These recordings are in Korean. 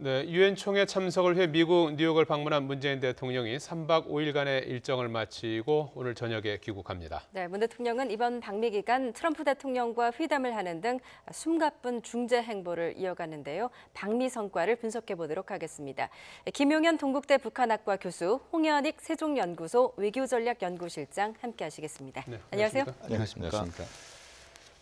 네, 유엔 총회 참석을 위해 미국 뉴욕을 방문한 문재인 대통령이 3박 5일간의 일정을 마치고 오늘 저녁에 귀국합니다. 네, 문 대통령은 이번 방미 기간 트럼프 대통령과 회담을 하는 등 숨가쁜 중재 행보를 이어가는데요. 방미 성과를 분석해 보도록 하겠습니다. 김용현 동국대 북한학과 교수, 홍현익 세종연구소 외교전략연구실장 함께하시겠습니다. 네, 안녕하세요. 안녕하십니까.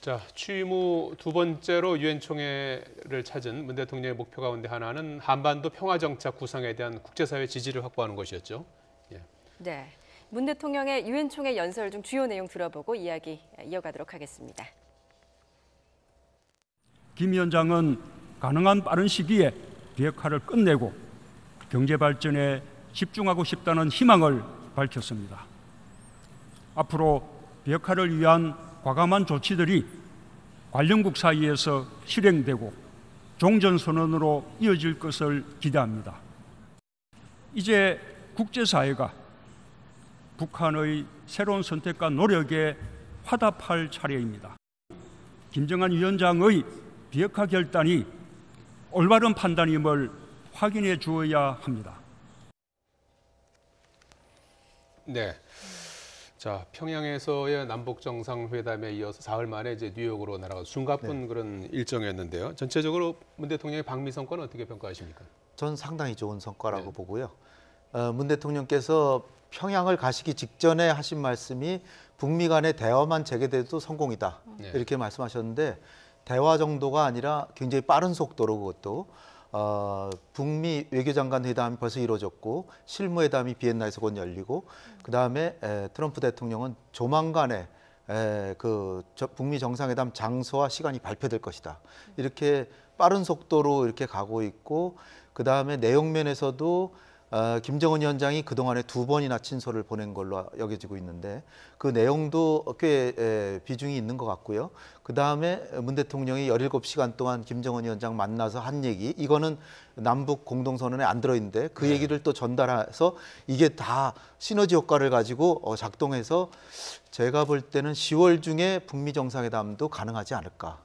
자, 취임 후 두 번째로 유엔 총회를 찾은 문 대통령의 목표 가운데 하나는 한반도 평화 정착 구상에 대한 국제사회 지지를 확보하는 것이었죠. 예. 네, 문 대통령의 유엔 총회 연설 중 주요 내용 들어보고 이야기 이어가도록 하겠습니다. 김 위원장은 가능한 빠른 시기에 비핵화를 끝내고 경제 발전에 집중하고 싶다는 희망을 밝혔습니다. 앞으로 비핵화를 위한 과감한 조치들이 관련국 사이에서 실행되고 종전선언으로 이어질 것을 기대합니다. 이제 국제사회가 북한의 새로운 선택과 노력에 화답할 차례입니다. 김정한 위원장의 비핵화 결단이 올바른 판단임을 확인해 주어야 합니다. 네. 자, 평양에서의 남북 정상회담에 이어서 사흘 만에 이제 뉴욕으로 날아가 숨가쁜 그런 일정이었는데요. 전체적으로 문 대통령의 방미 성과는 어떻게 평가하십니까? 전 상당히 좋은 성과라고 보고요. 문 대통령께서 평양을 가시기 직전에 하신 말씀이 북미 간의 대화만 재개돼도 성공이다. 이렇게 말씀하셨는데 대화 정도가 아니라 굉장히 빠른 속도로 그것도 북미 외교장관 회담이 벌써 이루어졌고 실무회담이 비엔나에서 곧 열리고 그다음에 트럼프 대통령은 조만간에 북미 정상회담 장소와 시간이 발표될 것이다. 이렇게 빠른 속도로 이렇게 가고 있고 그다음에 내용 면에서도 김정은 위원장이 그동안에 2번이나 친서를 보낸 걸로 여겨지고 있는데 그 내용도 꽤 비중이 있는 것 같고요. 그다음에 문 대통령이 17시간 동안 김정은 위원장 만나서 한 얘기, 이거는 남북 공동선언에 안 들어있는데 그 얘기를 또 전달해서 이게 다 시너지 효과를 가지고 작동해서 제가 볼 때는 10월 중에 북미 정상회담도 가능하지 않을까.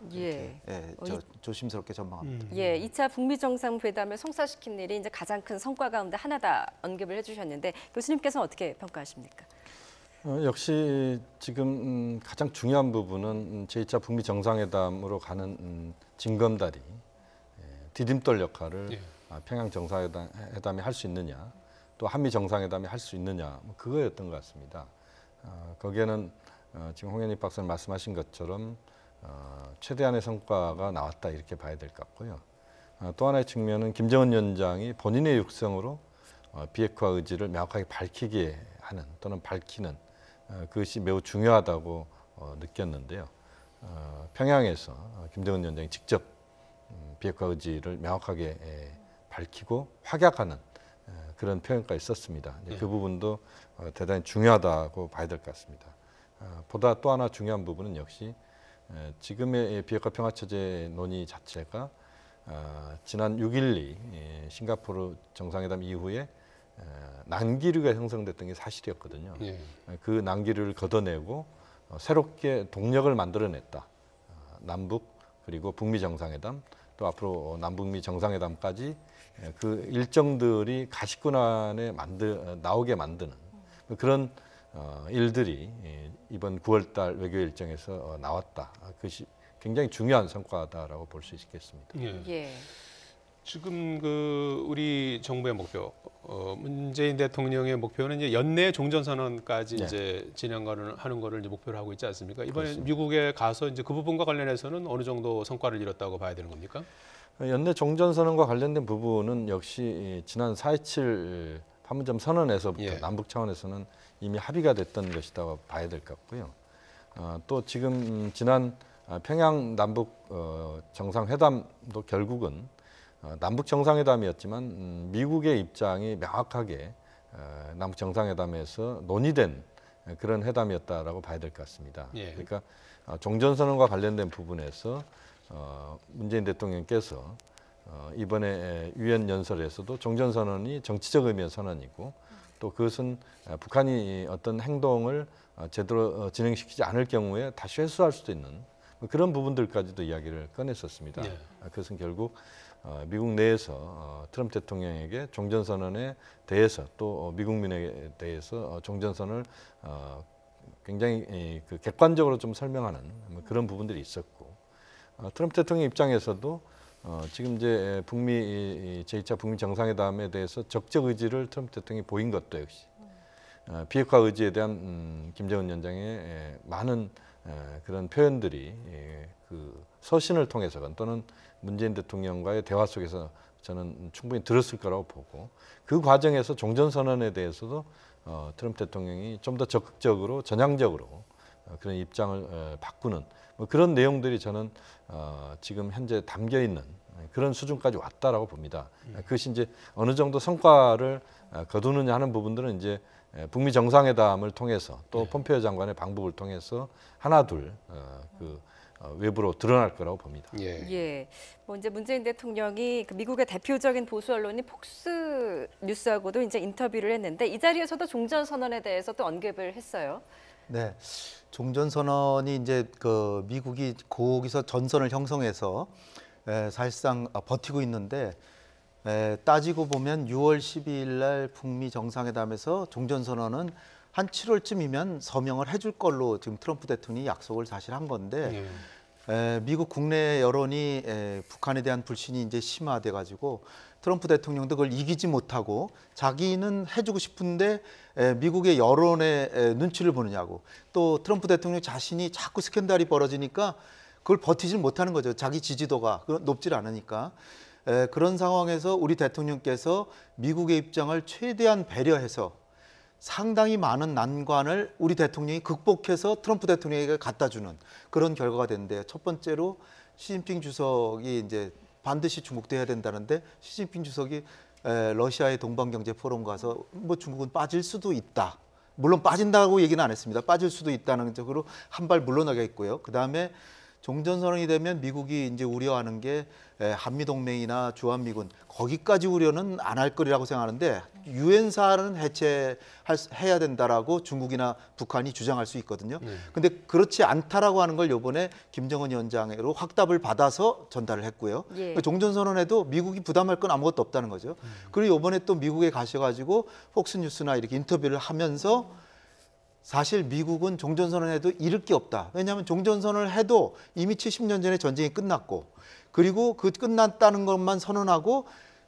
조심스럽게 전망합니다. 예, 2차 북미 정상회담을 성사시킨 일이 이제 가장 큰 성과 가운데 하나다 언급을 해주셨는데 교수님께서는 어떻게 평가하십니까? 역시 지금 가장 중요한 부분은 제2차 북미 정상회담으로 가는 징검다리, 디딤돌 역할을 평양 정상회담이 할 수 있느냐, 또 한미 정상회담이 할 수 있느냐, 그거였던 것 같습니다. 거기에는 지금 홍현익 박사님 말씀하신 것처럼 최대한의 성과가 나왔다 이렇게 봐야 될 것 같고요. 또 하나의 측면은 김정은 위원장이 본인의 육성으로 비핵화 의지를 명확하게 밝히게 하는 또는 밝히는 그것이 매우 중요하다고 느꼈는데요. 평양에서 김정은 위원장이 직접 비핵화 의지를 명확하게 밝히고 확약하는 그런 평가가 있었습니다. 그 부분도 대단히 중요하다고 봐야 될 것 같습니다. 보다 또 하나 중요한 부분은 역시 지금의 비핵화 평화체제 논의 자체가 지난 6.12 싱가포르 정상회담 이후에 난기류가 형성됐던 게 사실이었거든요. 그 난기류를 걷어내고 새롭게 동력을 만들어냈다. 남북 그리고 북미 정상회담 또 앞으로 남북미 정상회담까지 그 일정들이 가시권 안에 나오게 만드는 그런 일들이 이번 9월달 외교 일정에서 나왔다. 그것이 굉장히 중요한 성과다라고 볼 수 있겠습니다. 예. 지금 우리 정부의 목표, 문재인 대통령의 목표는 이제 연내 종전선언까지 이제 진행하는 거를 이제 목표로 하고 있지 않습니까? 이번에 그렇습니다. 미국에 가서 이제 그 부분과 관련해서는 어느 정도 성과를 이뤘다고 봐야 되는 겁니까? 연내 종전선언과 관련된 부분은 역시 지난 4.27 판문점 선언에서부터 남북 차원에서는 이미 합의가 됐던 것이라고 봐야 될 것 같고요. 또 지금 지난 평양 남북 정상회담도 결국은 남북 정상회담이었지만 미국의 입장이 명확하게 남북 정상회담에서 논의된 그런 회담이었다라고 봐야 될 것 같습니다. 그러니까 종전선언과 관련된 부분에서 문재인 대통령께서 이번에 유엔 연설에서도 종전선언이 정치적 의미의 선언이고 또 그것은 북한이 어떤 행동을 제대로 진행시키지 않을 경우에 다시 회수할 수도 있는 그런 부분들까지도 이야기를 꺼냈었습니다. 그것은 결국 미국 내에서 트럼프 대통령에게 종전선언에 대해서 또 미국민에 대해서 종전선언을 굉장히 그 객관적으로 좀 설명하는 뭐 그런 부분들이 있었고, 트럼프 대통령 입장에서도 지금 이제 북미 제2차 북미 정상회담에 대해서 적적 의지를 트럼프 대통령이 보인 것도 역시 비핵화 의지에 대한 김정은 위원장의 많은 그런 표현들이 그 서신을 통해서건 또는 문재인 대통령과의 대화 속에서 저는 충분히 들었을 거라고 보고, 그 과정에서 종전선언에 대해서도 트럼프 대통령이 좀 더 적극적으로 전향적으로 그런 입장을 바꾸는 뭐 그런 내용들이 저는 지금 현재 담겨 있는 그런 수준까지 왔다라고 봅니다. 그것이 이제 어느 정도 성과를 거두느냐 하는 부분들은 이제 북미 정상회담을 통해서 또 폼페이오 장관의 방북을 통해서 하나 둘 외부로 드러날 거라고 봅니다. 예. 뭐 이제 문재인 대통령이 그 미국의 대표적인 보수 언론인 폭스 뉴스하고도 이제 인터뷰를 했는데 이 자리에서도 종전 선언에 대해서 또 언급을 했어요. 네, 종전 선언이 이제 그 미국이 거기서 전선을 형성해서 사실상 버티고 있는데, 따지고 보면 6월 12일 날 북미 정상회담에서 종전 선언은 한 7월쯤이면 서명을 해줄 걸로 지금 트럼프 대통령이 약속을 사실 한 건데, 미국 국내 여론이 북한에 대한 불신이 이제 심화돼 가지고 트럼프 대통령도 그걸 이기지 못하고 자기는 해주고 싶은데 미국의 여론의 눈치를 보느냐고, 또 트럼프 대통령 자신이 자꾸 스캔들이 벌어지니까 그걸 버티질 못하는 거죠. 자기 지지도가 높질 않으니까. 그런 상황에서 우리 대통령께서 미국의 입장을 최대한 배려해서 상당히 많은 난관을 우리 대통령이 극복해서 트럼프 대통령에게 갖다 주는 그런 결과가 됐는데요. 첫 번째로 시진핑 주석이 이제 반드시 중국도 해야 된다는데, 시진핑 주석이 러시아의 동방경제 포럼 가서 뭐 중국은 빠질 수도 있다. 물론 빠진다고 얘기는 안 했습니다. 빠질 수도 있다는 쪽으로 한 발 물러나게 했고요. 그다음에 종전선언이 되면 미국이 이제 우려하는 게 한미동맹이나 주한미군, 거기까지 우려는 안 할 거리라고 생각하는데 유엔사는 해체해야 된다라고 중국이나 북한이 주장할 수 있거든요. 근데 그렇지 않다라고 하는 걸 이번에 김정은 위원장으로 확답을 받아서 전달을 했고요. 예. 종전선언에도 미국이 부담할 건 아무것도 없다는 거죠. 그리고 이번에 또 미국에 가셔가지고 폭스뉴스나 이렇게 인터뷰를 하면서 사실 미국은 종전선언해도 잃을 게 없다. 왜냐하면 종전선언을 해도 이미 70년 전에 전쟁이 끝났고, 그리고 그 끝났다는 것만 선언하고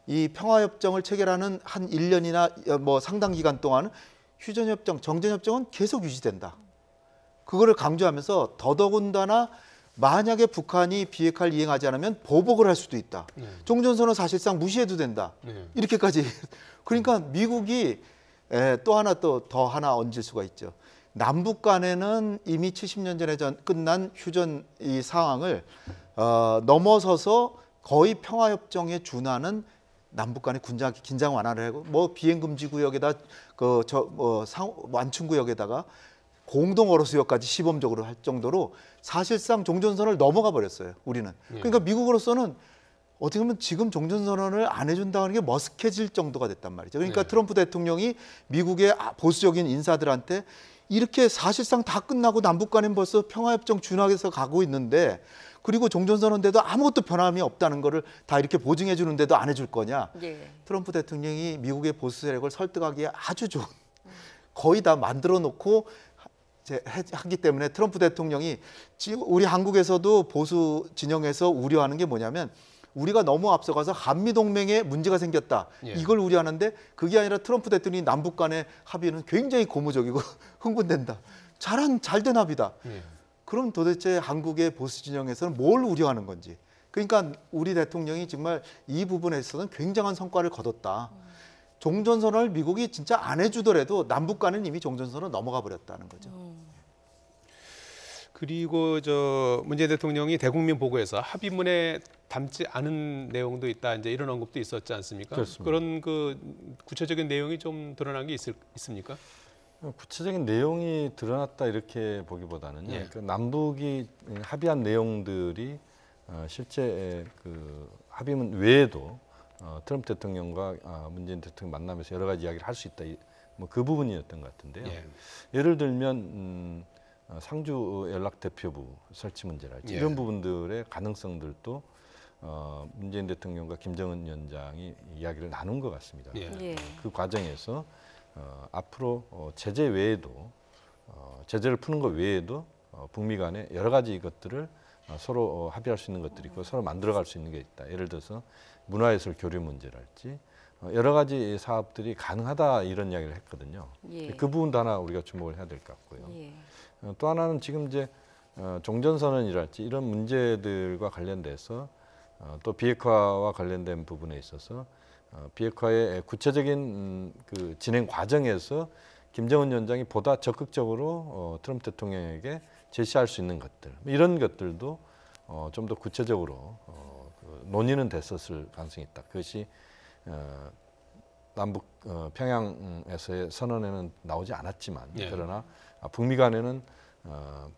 이 평화협정을 체결하는 한 1년이나 뭐 상당 기간 동안 휴전협정, 정전협정은 계속 유지된다. 그거를 강조하면서 더더군다나 만약에 북한이 비핵화를 이행하지 않으면 보복을 할 수도 있다. 종전선언 사실상 무시해도 된다. 이렇게까지. 그러니까 미국이 또 하나 더 하나 얹을 수가 있죠. 남북 간에는 이미 70년 전에 끝난 휴전 이 상황을 넘어서서 거의 평화협정에 준하는 남북 간의 긴장 완화를 하고, 뭐 비행 금지 구역에다 완충 구역에다가 공동 어로수역까지 시범적으로 할 정도로 사실상 종전선언을 넘어가 버렸어요. 우리는. 그러니까 미국으로서는 어떻게 보면 지금 종전선언을 안 해준다는 게 머쓱해질 정도가 됐단 말이죠. 그러니까 트럼프 대통령이 미국의 보수적인 인사들한테 이렇게 사실상 다 끝나고 남북 간엔 벌써 평화협정 준하에서 가고 있는데, 그리고 종전선언인데도 아무것도 변함이 없다는 거를 다 이렇게 보증해 주는데도 안 해줄 거냐. 트럼프 대통령이 미국의 보수 세력을 설득하기에 아주 좋은, 거의 다 만들어 놓고 하기 때문에 트럼프 대통령이 지금 우리 한국에서도 보수 진영에서 우려하는 게 뭐냐면, 우리가 너무 앞서가서 한미동맹에 문제가 생겼다. 이걸 우려하는데, 그게 아니라 트럼프 대통령이 남북 간의 합의는 굉장히 고무적이고 흥분된다. 잘된 합의다. 그럼 도대체 한국의 보수 진영에서는 뭘 우려하는 건지. 그러니까 우리 대통령이 정말 이 부분에서는 굉장한 성과를 거뒀다. 종전선언을 미국이 진짜 안 해주더라도 남북 간은 이미 종전선언 넘어가 버렸다는 거죠. 그리고 문재인 대통령이 대국민 보고에서 합의문에 담지 않은 내용도 있다, 이제 이런 언급도 있었지 않습니까? 그렇습니다. 그런 그 구체적인 내용이 좀 드러난 게 있습니까? 구체적인 내용이 드러났다 이렇게 보기보다는요. 그 남북이 합의한 내용들이 실제 그 합의문 외에도 트럼프 대통령과 문재인 대통령 만나면서 여러 가지 이야기를 할 수 있다. 뭐 그 부분이었던 것 같은데요. 예를 들면 상주 연락대표부 설치 문제랄지 이런 부분들의 가능성들도 문재인 대통령과 김정은 위원장이 이야기를 나눈 것 같습니다. 예. 예. 그 과정에서 앞으로 제재 외에도 제재를 푸는 것 외에도 북미 간에 여러 가지 것들을 서로 합의할 수 있는 것들이 있고 서로 만들어갈 수 있는 게 있다. 예를 들어서 문화예술 교류 문제랄지 여러 가지 사업들이 가능하다 이런 이야기를 했거든요. 예. 그 부분도 하나 우리가 주목을 해야 될 것 같고요. 예. 또 하나는 지금 이제 종전선언이랄지 이런 문제들과 관련돼서 또 비핵화와 관련된 부분에 있어서 비핵화의 구체적인 그 진행 과정에서 김정은 위원장이 보다 적극적으로 트럼프 대통령에게 제시할 수 있는 것들 이런 것들도 좀 더 구체적으로 그 논의는 됐었을 가능성이 있다. 그것이 남북 평양에서의 선언에는 나오지 않았지만 예. 그러나 북미 간에는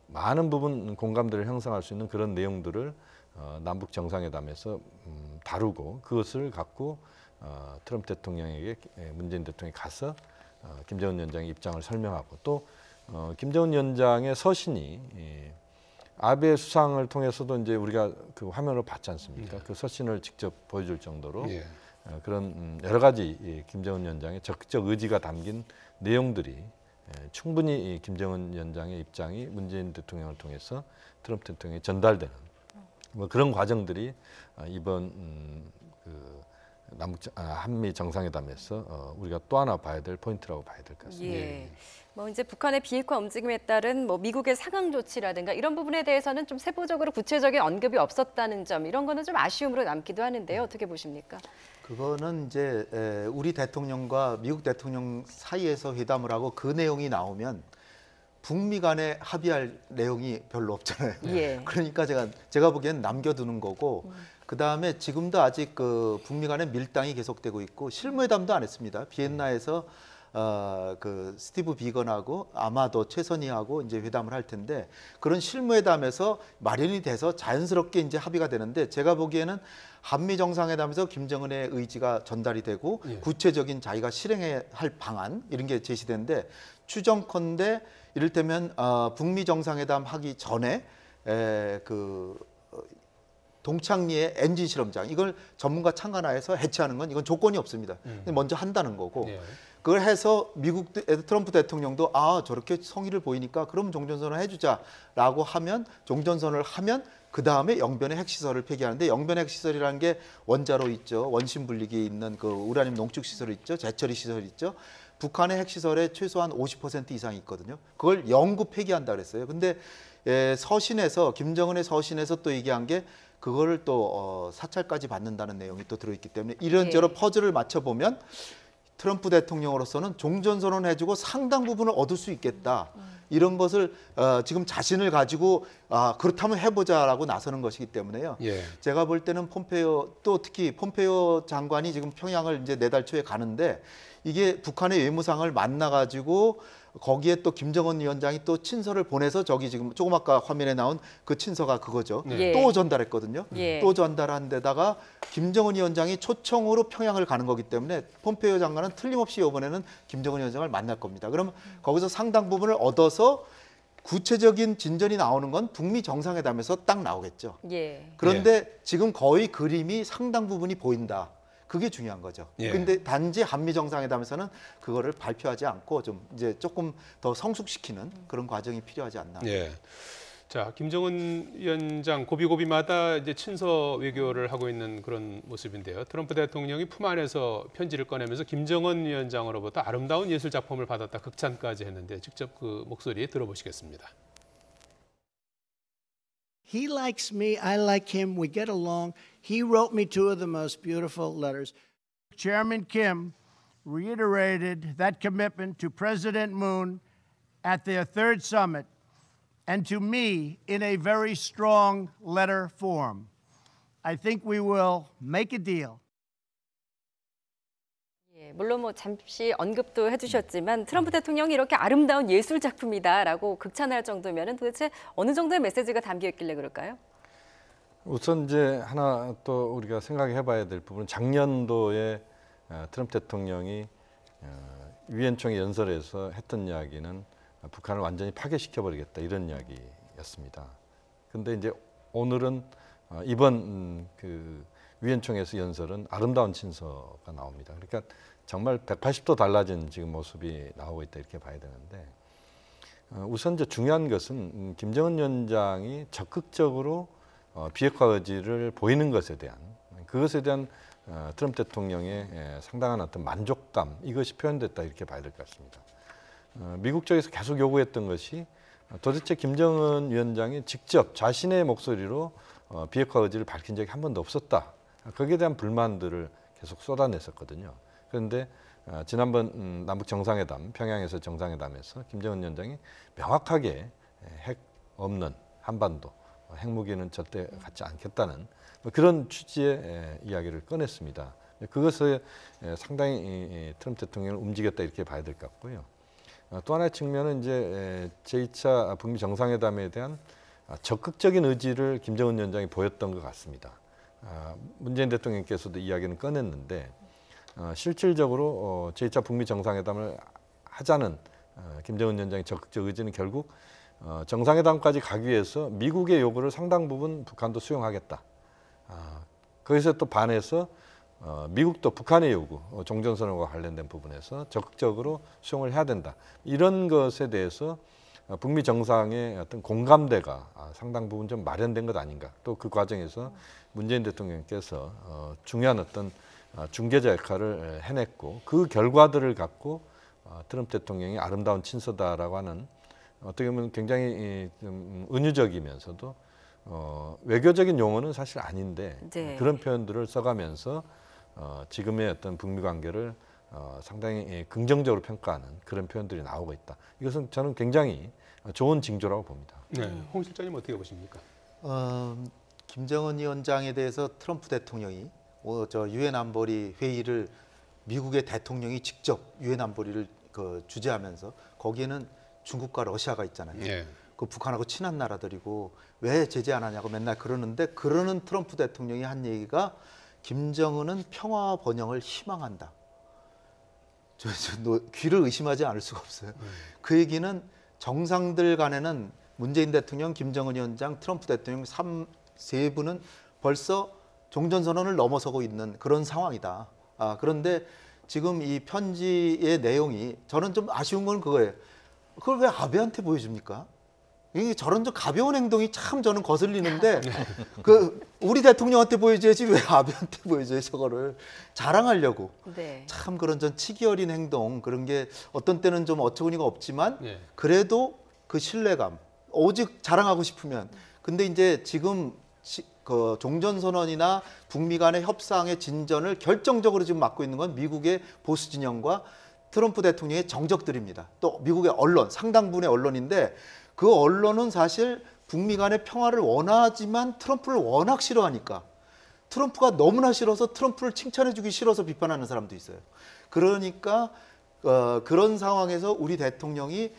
많은 부분 공감대를 형성할 수 있는 그런 내용들을 남북 정상회담에서 다루고 그것을 갖고 트럼프 대통령에게 문재인 대통령이 가서 김정은 위원장의 입장을 설명하고 또 김정은 위원장의 서신이 아베 수상을 통해서도 이제 우리가 그 화면을 봤지 않습니까? 그 서신을 직접 보여줄 정도로 예. 그런 여러 가지 김정은 위원장의 적극적 의지가 담긴 내용들이 충분히 김정은 위원장의 입장이 문재인 대통령을 통해서 트럼프 대통령에 전달되는 뭐 그런 과정들이 이번 그 한미 정상회담에서 우리가 또 하나 봐야 될 포인트라고 봐야 될 것 같습니다. 예. 뭐 이제 북한의 비핵화 움직임에 따른 뭐 미국의 상황 조치라든가 이런 부분에 대해서는 좀 세부적으로 구체적인 언급이 없었다는 점 이런 거는 좀 아쉬움으로 남기도 하는데요. 어떻게 보십니까? 그거는 이제 우리 대통령과 미국 대통령 사이에서 회담을 하고 그 내용이 나오면 북미 간에 합의할 내용이 별로 없잖아요. 예. 그러니까 제가 보기엔 남겨두는 거고 그 다음에 지금도 아직 그 북미 간에 밀당이 계속되고 있고 실무회담도 안 했습니다. 비엔나에서 그 스티브 비건하고 아마도 최선희하고 이제 회담을 할 텐데 그런 실무회담에서 마련이 돼서 자연스럽게 이제 합의가 되는데 제가 보기에는 한미 정상회담에서 김정은의 의지가 전달이 되고 예. 구체적인 자기가 실행해야 할 방안 이런 게 제시되는데 추정컨대 이를테면 북미 정상회담 하기 전에 동창리의 엔진 실험장 이걸 전문가 참관하에서 해체하는 건 이건 조건이 없습니다. 근데 먼저 한다는 거고 예. 그걸 해서 미국 트럼프 대통령도 저렇게 성의를 보이니까 그럼 종전선언 해주자라고 하면 종전선언을 하면 그 다음에 영변의 핵시설을 폐기하는데 영변의 핵시설이라는 게 원자로 있죠. 원심 분리기에 있는 그 우라늄 농축 시설 있죠. 재처리 시설 있죠. 북한의 핵시설에 최소한 50% 이상이 있거든요. 그걸 영구 폐기한다 그랬어요. 근데 서신에서 김정은의 서신에서 또 얘기한 게 그거를 또 사찰까지 받는다는 내용이 또 들어있기 때문에 이런저런 퍼즐을 맞춰보면 트럼프 대통령으로서는 종전선언 해주고 상당 부분을 얻을 수 있겠다. 이런 것을 지금 자신을 가지고 그렇다면 해보자라고 나서는 것이기 때문에요. 예. 제가 볼 때는 폼페이오 또 특히 폼페이오 장관이 지금 평양을 이제 내달 초에 가는데 이게 북한의 외무상을 만나가지고 거기에 또 김정은 위원장이 또 친서를 보내서 저기 지금 조금 아까 화면에 나온 그 친서가 그거죠. 네. 또 전달했거든요. 예. 또 전달한 데다가 김정은 위원장이 초청으로 평양을 가는 거기 때문에 폼페이오 장관은 틀림없이 이번에는 김정은 위원장을 만날 겁니다. 그럼 거기서 상당 부분을 얻어서 구체적인 진전이 나오는 건 북미 정상회담에서 딱 나오겠죠. 예. 그런데 지금 거의 그림이 상당 부분이 보인다. 그게 중요한 거죠. 예. 근데 단지 한미 정상회담에서는 그거를 발표하지 않고 좀 이제 조금 더 성숙시키는 그런 과정이 필요하지 않나. 예. 자, 김정은 위원장 고비고비마다 이제 친서 외교를 하고 있는 그런 모습인데요. 트럼프 대통령이 품 안에서 편지를 꺼내면서 김정은 위원장으로부터 아름다운 예술 작품을 받았다 극찬까지 했는데 직접 그 목소리 들어보시겠습니다. He likes me, I like him, we get along. He wrote me two of the most beautiful letters. Chairman Kim reiterated that commitment to President Moon at their third summit and to me in a very strong letter form. I think we will make a deal. 물론 뭐 잠시 언급도 해주셨지만 트럼프 대통령이 이렇게 아름다운 예술 작품이다라고 극찬할 정도면은 도대체 어느 정도의 메시지가 담겨 있길래 그럴까요? 우선 이제 하나 또 우리가 생각해봐야 될 부분은 작년도에 트럼프 대통령이 유엔총회 연설에서 했던 이야기는 북한을 완전히 파괴시켜버리겠다 이런 이야기였습니다. 근데 이제 오늘은 이번 그 위원총회에서 연설은 아름다운 친서가 나옵니다. 그러니까 정말 180도 달라진 지금 모습이 나오고 있다 이렇게 봐야 되는데 우선 이제 중요한 것은 김정은 위원장이 적극적으로 비핵화 의지를 보이는 것에 대한 그것에 대한 트럼프 대통령의 상당한 어떤 만족감 이것이 표현됐다 이렇게 봐야 될 것 같습니다. 미국 쪽에서 계속 요구했던 것이 도대체 김정은 위원장이 직접 자신의 목소리로 비핵화 의지를 밝힌 적이 한 번도 없었다. 거기에 대한 불만들을 계속 쏟아냈었거든요. 그런데 지난번 남북 정상회담, 평양에서 정상회담에서 김정은 위원장이 명확하게 핵 없는 한반도, 핵무기는 절대 갖지 않겠다는 그런 취지의 이야기를 꺼냈습니다. 그것을 상당히 트럼프 대통령을 움직였다 이렇게 봐야 될 것 같고요. 또 하나의 측면은 이제 제2차 북미 정상회담에 대한 적극적인 의지를 김정은 위원장이 보였던 것 같습니다. 문재인 대통령께서도 이야기는 꺼냈는데 실질적으로 제2차 북미 정상회담을 하자는 김정은 위원장의 적극적 의지는 결국 정상회담까지 가기 위해서 미국의 요구를 상당 부분 북한도 수용하겠다. 거기서 또 반해서 미국도 북한의 요구, 종전선언과 관련된 부분에서 적극적으로 수용을 해야 된다. 이런 것에 대해서 북미 정상의 어떤 공감대가 상당 부분 좀 마련된 것 아닌가. 또 그 과정에서 문재인 대통령께서 중요한 어떤 중개자 역할을 해냈고 그 결과들을 갖고 트럼프 대통령이 아름다운 친서다라고 하는 어떻게 보면 굉장히 좀 은유적이면서도 외교적인 용어는 사실 아닌데 네. 그런 표현들을 써가면서 지금의 어떤 북미 관계를 상당히 긍정적으로 평가하는 그런 표현들이 나오고 있다. 이것은 저는 굉장히 좋은 징조라고 봅니다. 네, 홍 실장님 어떻게 보십니까? 김정은 위원장에 대해서 트럼프 대통령이 저 유엔 안보리 회의를 미국의 대통령이 직접 유엔 안보리를 주재하면서 거기에는 중국과 러시아가 있잖아요. 네. 그 북한하고 친한 나라들이고 왜 제재 안 하냐고 맨날 그러는데 그러는 트럼프 대통령이 한 얘기가 김정은은 평화 번영을 희망한다. 저 귀를 의심하지 않을 수가 없어요. 그 얘기는 정상들 간에는 문재인 대통령, 김정은 위원장, 트럼프 대통령 세 분은 벌써 종전선언을 넘어서고 있는 그런 상황이다. 그런데 지금 이 편지의 내용이 저는 좀 아쉬운 건 그거예요. 그걸 왜 아베한테 보여줍니까? 이게 저런 좀 가벼운 행동이 참 저는 거슬리는데 우리 대통령한테 보여줘야지 왜 아베한테 보여줘요 저거를 자랑하려고. 네. 참 그런 전 치기 어린 행동 그런 게 어떤 때는 좀 어처구니가 없지만 네. 그래도 그 신뢰감 오직 자랑하고 싶으면 근데 이제 지금 그 종전선언이나 북미 간의 협상의 진전을 결정적으로 지금 맡고 있는 건 미국의 보수 진영과 트럼프 대통령의 정적들입니다. 또 미국의 언론 상당 부분의 언론인데 그 언론은 사실 북미 간의 평화를 원하지만 트럼프를 워낙 싫어하니까 트럼프가 너무나 싫어서 트럼프를 칭찬해주기 싫어서 비판하는 사람도 있어요. 그러니까 그런 상황에서 우리 대통령이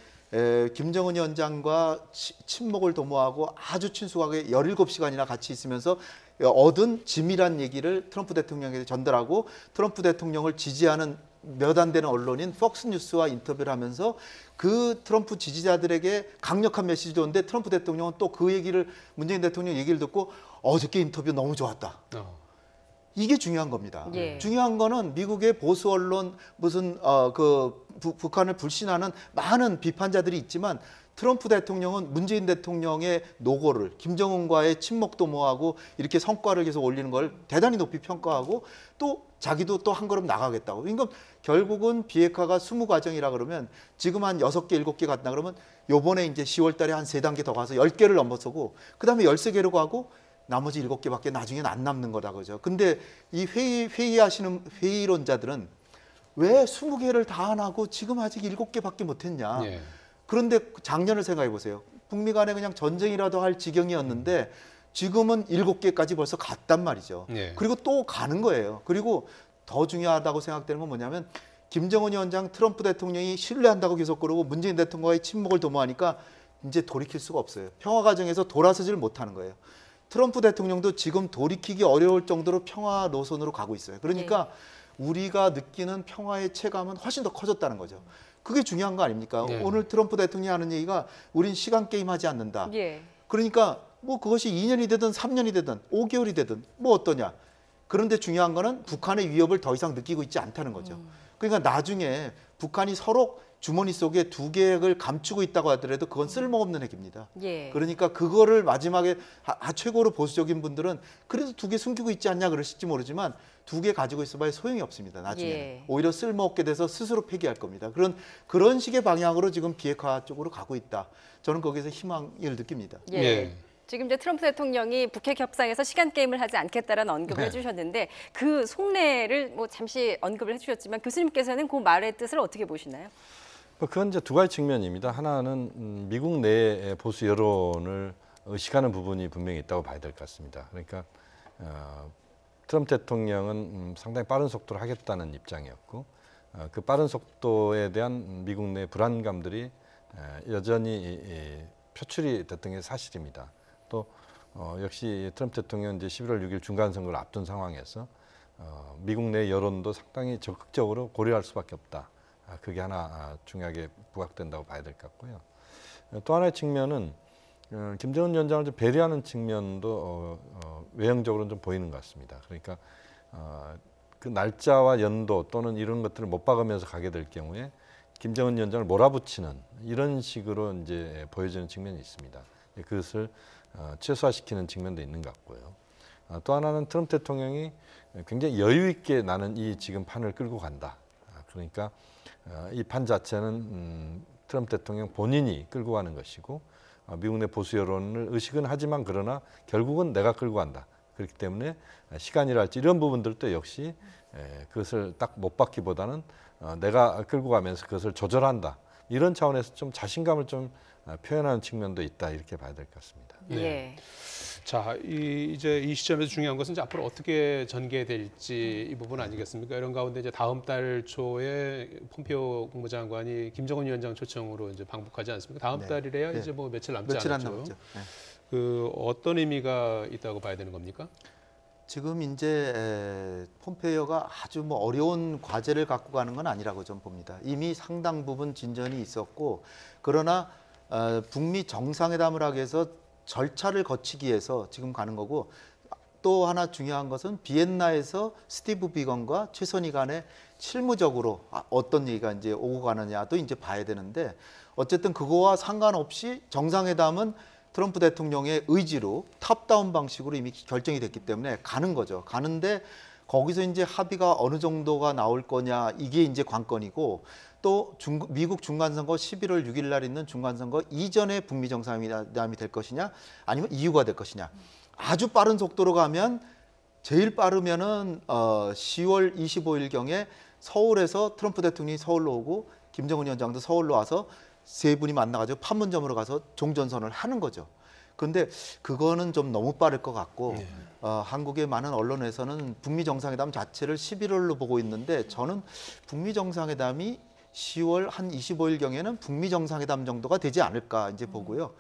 김정은 위원장과 친목을 도모하고 아주 친숙하게 17시간이나 같이 있으면서 얻은 짐이란 얘기를 트럼프 대통령에게 전달하고 트럼프 대통령을 지지하는 몇 안 되는 언론인 폭스뉴스와 인터뷰를 하면서 그 트럼프 지지자들에게 강력한 메시지를 줬는데 트럼프 대통령은 또 그 얘기를 문재인 대통령 얘기를 듣고 어저께 인터뷰 너무 좋았다. 이게 중요한 겁니다. 예. 중요한 거는 미국의 보수 언론 무슨 북한을 불신하는 많은 비판자들이 있지만 트럼프 대통령은 문재인 대통령의 노고를 김정은과의 친목 도모하고 이렇게 성과를 계속 올리는 걸 대단히 높이 평가하고 또 자기도 또 한 걸음 나가겠다고. 그러니까 결국은 비핵화가 20과정이라 그러면 지금 한 6개, 7개 갔다 그러면 요번에 이제 10월 달에 한 3단계 더 가서 10개를 넘어서고 그다음에 13개로 가고 나머지 7개밖에 나중에는 안 남는 거다 그죠. 근데 이 회의하시는 회의론자들은 왜 20개를 다 안 하고 지금 아직 7개밖에 못 했냐. 예. 그런데 작년을 생각해 보세요. 북미 간에 그냥 전쟁이라도 할 지경이었는데 지금은 7개까지 벌써 갔단 말이죠. 예. 그리고 또 가는 거예요. 그리고 더 중요하다고 생각되는 건 뭐냐면 김정은 위원장, 트럼프 대통령이 신뢰한다고 계속 그러고 문재인 대통령과의 친목을 도모하니까 이제 돌이킬 수가 없어요. 평화 과정에서 돌아서지를 못하는 거예요. 트럼프 대통령도 지금 돌이키기 어려울 정도로 평화 노선으로 가고 있어요. 그러니까 우리가 느끼는 평화의 체감은 훨씬 더 커졌다는 거죠. 그게 중요한 거 아닙니까? 네. 오늘 트럼프 대통령이 하는 얘기가 우린 시간 게임 하지 않는다. 예. 그러니까 뭐 그것이 2년이 되든 3년이 되든 5개월이 되든 뭐 어떠냐. 그런데 중요한 거는 북한의 위협을 더 이상 느끼고 있지 않다는 거죠. 그러니까 나중에 북한이 서로 주머니 속에 두 개의 핵을 감추고 있다고 하더라도 그건 쓸모없는 핵입니다. 예. 그러니까 그거를 마지막에 최고로 보수적인 분들은 그래도 두 개 숨기고 있지 않냐 그러실지 모르지만 두 개 가지고 있어봐야 소용이 없습니다. 나중에 예. 오히려 쓸모없게 돼서 스스로 폐기할 겁니다. 그런 식의 방향으로 지금 비핵화 쪽으로 가고 있다. 저는 거기서 희망을 느낍니다. 예. 예. 지금 이제 트럼프 대통령이 북핵 협상에서 시간 게임을 하지 않겠다라는 언급을 해주셨는데 그 속내를 뭐 잠시 언급을 해주셨지만 교수님께서는 그 말의 뜻을 어떻게 보시나요? 그건 이제 두 가지 측면입니다. 하나는 미국 내의 보수 여론을 의식하는 부분이 분명히 있다고 봐야 될 것 같습니다. 그러니까 트럼프 대통령은 상당히 빠른 속도로 하겠다는 입장이었고 그 빠른 속도에 대한 미국 내 불안감들이 여전히 표출이 됐던 게 사실입니다. 또 역시 트럼프 대통령 이제 11월 6일 중간 선거를 앞둔 상황에서 미국 내 여론도 상당히 적극적으로 고려할 수밖에 없다. 그게 하나 중요하게 부각된다고 봐야 될 것 같고요. 또 하나의 측면은 김정은 위원장을 좀 배려하는 측면도 외형적으로는 좀 보이는 것 같습니다. 그러니까 그 날짜와 연도 또는 이런 것들을 못 박으면서 가게 될 경우에 김정은 위원장을 몰아붙이는 이런 식으로 이제 보여지는 측면이 있습니다. 그것을 최소화시키는 측면도 있는 것 같고요. 또 하나는 트럼프 대통령이 굉장히 여유 있게 나는 이 지금 판을 끌고 간다. 그러니까 이 판 자체는 트럼프 대통령 본인이 끌고 가는 것이고 미국 내 보수 여론을 의식은 하지만 그러나 결국은 내가 끌고 간다. 그렇기 때문에 시간이랄지 이런 부분들도 역시 그것을 딱 못 받기보다는 내가 끌고 가면서 그것을 조절한다. 이런 차원에서 좀 자신감을 좀 표현하는 측면도 있다. 이렇게 봐야 될 것 같습니다. 예. 자, 이제 이 시점에서 중요한 것은 이제 앞으로 어떻게 전개될지 이 부분 아니겠습니까? 이런 가운데 이제 다음 달 초에 폼페이오 국무장관이 김정은 위원장 초청으로 이제 방북하지 않습니까? 다음 네. 달이래야 네. 이제 뭐 며칠 남지 며칠 안 않았죠. 남았죠. 네. 그 어떤 의미가 있다고 봐야 되는 겁니까? 지금 이제 폼페이오가 아주 뭐 어려운 과제를 갖고 가는 건 아니라고 좀 봅니다. 이미 상당 부분 진전이 있었고 그러나 북미 정상회담을 하기 위해서 절차를 거치기 위해서 지금 가는 거고 또 하나 중요한 것은 비엔나에서 스티브 비건과 최선희 간에 실무적으로 어떤 얘기가 이제 오고 가느냐도 이제 봐야 되는데 어쨌든 그거와 상관없이 정상회담은 트럼프 대통령의 의지로 탑다운 방식으로 이미 결정이 됐기 때문에 가는 거죠. 가는데 거기서 이제 합의가 어느 정도가 나올 거냐 이게 이제 관건이고 또 미국 중간선거 11월 6일 날 있는 중간선거 이전에 북미 정상회담이 될 것이냐 아니면 이유가 될 것이냐. 아주 빠른 속도로 가면 제일 빠르면은 10월 25일경에 서울에서 트럼프 대통령이 서울로 오고 김정은 위원장도 서울로 와서 세 분이 만나가지고 판문점으로 가서 종전선언을 하는 거죠. 그런데 그거는 좀 너무 빠를 것 같고 한국의 많은 언론에서는 북미 정상회담 자체를 11월로 보고 있는데 저는 북미 정상회담이 10월 한 25일경에는 북미 정상회담 정도가 되지 않을까 이제 보고요.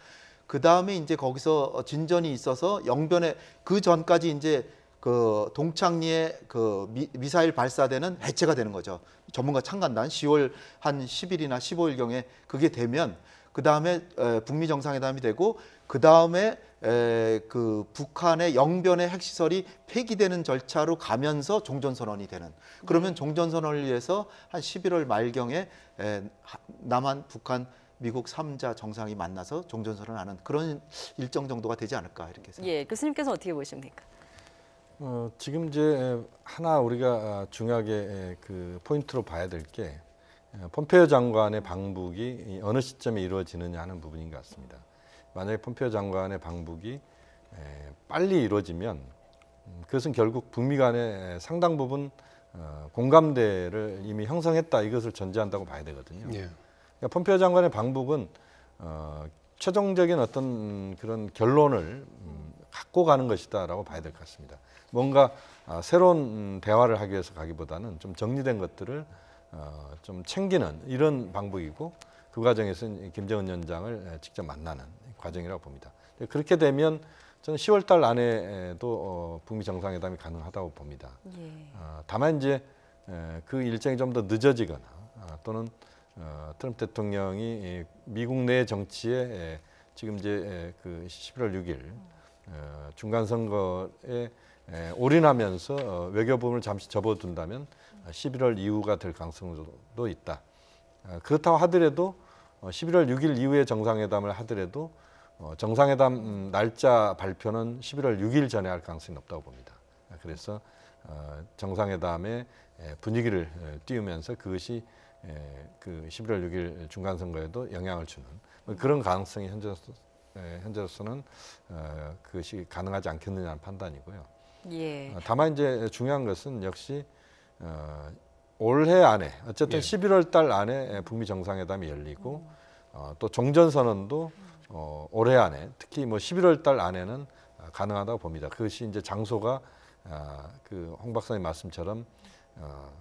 그 다음에 이제 거기서 진전이 있어서 영변에 그 전까지 이제 그 동창리에 그 미사일 발사되는 해체가 되는 거죠. 전문가 참관단 10월 한 10일이나 15일경에 그게 되면 그 다음에 북미 정상회담이 되고 그 다음에 그 북한의 영변의 핵시설이 폐기되는 절차로 가면서 종전선언이 되는 그러면 종전선언을 위해서 한 11월 말경에 남한, 북한, 미국 3자 정상이 만나서 종전선언을 하는 그런 일정 정도가 되지 않을까 이렇게 생각합니다. 예, 교수님께서 어떻게 보십니까? 지금 이제 하나 우리가 중요하게 그 포인트로 봐야 될 게 폼페이오 장관의 방북이 어느 시점에 이루어지느냐 하는 부분인 것 같습니다. 만약에 폼페이오 장관의 방북이 빨리 이루어지면 그것은 결국 북미 간의 상당 부분 공감대를 이미 형성했다 이것을 전제한다고 봐야 되거든요. 예. 그러니까 폼페이오 장관의 방북은 최종적인 어떤 그런 결론을 갖고 가는 것이다라고 봐야 될 것 같습니다. 뭔가 새로운 대화를 하기 위해서 가기보다는 좀 정리된 것들을 좀 챙기는 이런 방법이고 그 과정에서 김정은 위원장을 직접 만나는 과정이라고 봅니다. 그렇게 되면 저는 10월 달 안에도 북미 정상회담이 가능하다고 봅니다. 예. 다만 이제 그 일정이 좀 더 늦어지거나 또는 트럼프 대통령이 미국 내 정치에 지금 이제 그 11월 6일 중간 선거에 올인하면서 외교부문을 잠시 접어둔다면 11월 이후가 될 가능성도 있다. 그렇다고 하더라도 11월 6일 이후에 정상회담을 하더라도 정상회담 날짜 발표는 11월 6일 전에 할 가능성이 높다고 봅니다. 그래서 정상회담의 분위기를 띄우면서 그것이 그 11월 6일 중간 선거에도 영향을 주는 그런 가능성이 현재로서는 그것이 가능하지 않겠느냐는 판단이고요. 예. 다만 이제 중요한 것은 역시 올해 안에 어쨌든 11월 달 안에 북미 정상회담이 열리고 또 종전선언도 올해 안에 특히 뭐 11월 달 안에는 가능하다고 봅니다. 그것이 이제 장소가 그 홍 박사님 말씀처럼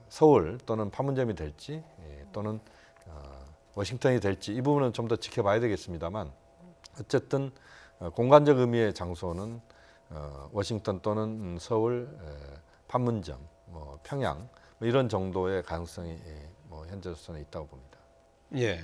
서울 또는 판문점이 될지 또는 워싱턴이 될지 이 부분은 좀 더 지켜봐야 되겠습니다만 어쨌든 공간적 의미의 장소는 워싱턴 또는 서울, 판문점, 뭐 평양 뭐 이런 정도의 가능성이 뭐 현재로서는 있다고 봅니다. 예.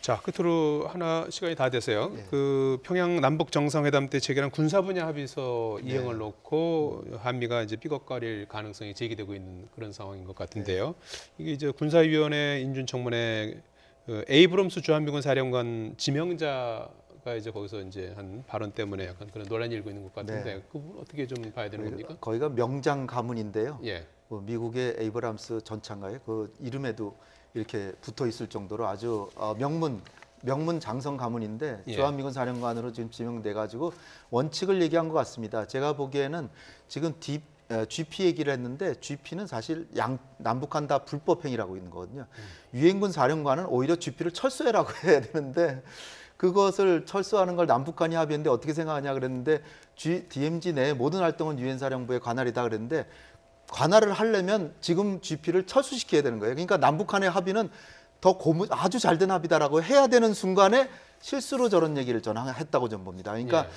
자, 끝으로 하나 시간이 다 돼서요. 그 평양 남북 정상회담 때 체결한 군사 분야 합의서 이행을 놓고 한미가 이제 삐걱거릴 가능성이 제기되고 있는 그런 상황인 것 같은데요. 이게 이제 군사위원회 인준 청문회 에이브럼스 주한미군 사령관 지명자가 이제 거기서 이제 한 발언 때문에 약간 그런 논란이 일고 있는 것 같은데 그 부분 어떻게 좀 봐야 되는 겁니까? 거기가 명장 가문인데요. 예. 미국의 에이브람스 전차인가요? 그 이름에도 이렇게 붙어 있을 정도로 아주 명문 장성 가문인데 주한미군 사령관으로 지금 지명돼 가지고 원칙을 얘기한 것 같습니다. 제가 보기에는 지금 GP 얘기를 했는데 GP는 사실 남북한 다 불법 행위라고 있는 거거든요. 유엔군 사령관은 오히려 GP를 철수해라고 해야 되는데 그것을 철수하는 걸 남북한이 합의했는데 어떻게 생각하냐 그랬는데 DMZ 내 모든 활동은 유엔 사령부의 관할이다 그랬는데 관할을 하려면 지금 GP를 철수시켜야 되는 거예요. 그러니까 남북한의 합의는 아주 잘된 합의다라고 해야 되는 순간에 실수로 저런 얘기를 저는 했다고 좀 봅니다. 그러니까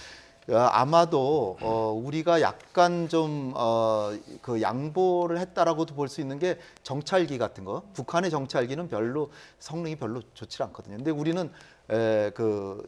아마도 우리가 약간 좀 그 양보를 했다라고도 볼 수 있는 게 정찰기 같은 거. 북한의 정찰기는 별로 성능이 별로 좋지 않거든요. 근데 우리는 그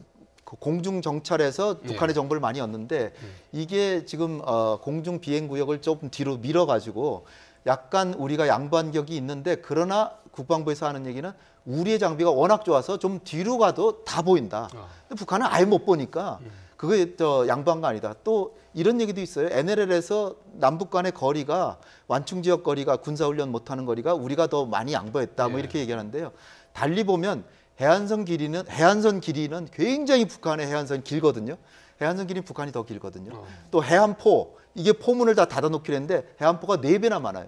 공중 정찰에서 북한의 정보를 많이 얻는데 이게 지금 공중 비행 구역을 조금 뒤로 밀어가지고 약간 우리가 양보한 격이 있는데 그러나 국방부에서 하는 얘기는 우리의 장비가 워낙 좋아서 좀 뒤로 가도 다 보인다. 근데 북한은 아예 못 보니까 그게 양보한 거 아니다. 또 이런 얘기도 있어요. NLL에서 남북 간의 거리가 완충 지역 거리가 군사훈련 못하는 거리가 우리가 더 많이 양보했다. 뭐 이렇게 얘기하는데요. 달리 보면 해안선 길이는 굉장히 북한의 해안선 길거든요. 해안선 길이는 북한이 더 길거든요. 또 해안포, 이게 포문을 다 닫아놓기로 했는데 해안포가 4배나 많아요.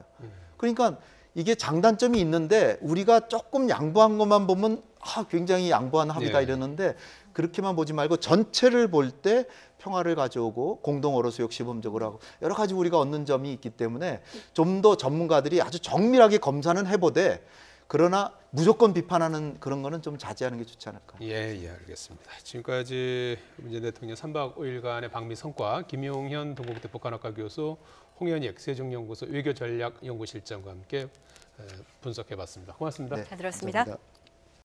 그러니까 이게 장단점이 있는데 우리가 조금 양보한 것만 보면 굉장히 양보한 합의다 이러는데 그렇게만 보지 말고 전체를 볼 때 평화를 가져오고 공동어로 수역 시범적으로 하고 여러 가지 우리가 얻는 점이 있기 때문에 좀 더 전문가들이 아주 정밀하게 검사는 해보되 그러나 무조건 비판하는 그런 거는 좀 자제하는 게 좋지 않을까. 예, 알겠습니다. 지금까지 문재인 대통령 3박 5일간의 방미 성과 김용현 동국대 북한학과 교수, 홍현익 세종연구소 외교전략연구실장과 함께 분석해봤습니다. 고맙습니다. 잘 들었습니다. 감사합니다.